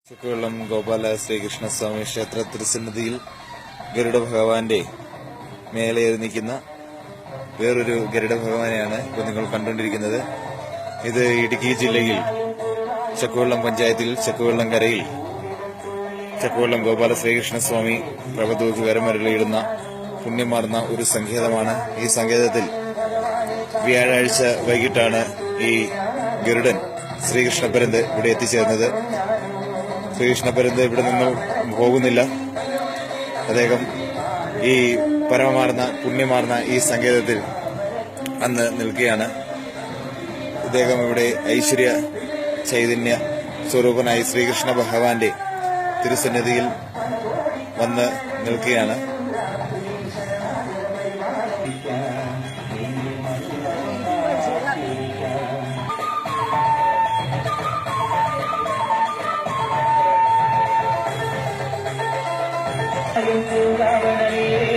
ചക്കുവെള്ളം ഗോപാല ശ്രീകൃഷ്ണസ്വാമി ക്ഷേത്ര തിരുസന്നിധിയിൽ ഗരുഡ ഭഗവാന്റെ മേലെ നിൽക്കുന്ന വേറൊരു ഗരുഡ ഭഗവാനെയാണ് ഇപ്പോൾ നിങ്ങൾ കണ്ടുകൊണ്ടിരിക്കുന്നത്. ഇത് ഇടുക്കി ജില്ലയിൽ ചക്കുവെള്ളം പഞ്ചായത്തിൽ ചക്കുവെള്ളം കരയിൽ ചക്കുവെള്ളം ഗോപാല ശ്രീകൃഷ്ണസ്വാമി പ്രഭതൂക്ക് വരമരുളിയിടുന്ന പുണ്യമാർന്ന ഒരു സങ്കേതമാണ്. ഈ സങ്കേതത്തിൽ വ്യാഴാഴ്ച വൈകിട്ടാണ് ഈ ഗരുഡൻ ശ്രീകൃഷ്ണപരന്ത് ഇവിടെ എത്തിച്ചേർന്നത്. ശ്രീകൃഷ്ണപരന്ത് ഇവിടെ നിന്ന് പോകുന്നില്ല. അദ്ദേഹം ഈ പരമമാർന്ന പുണ്യമാർന്ന ഈ സങ്കേതത്തിൽ അന്ന് നിൽക്കുകയാണ്. ഇദ്ദേഹം ഇവിടെ ഐശ്വര്യ ചൈതന്യ സ്വരൂപനായി ശ്രീകൃഷ്ണ ഭഗവാന്റെ തിരുസന്നിധിയിൽ വന്ന് നിൽക്കുകയാണ്. രാവണനേ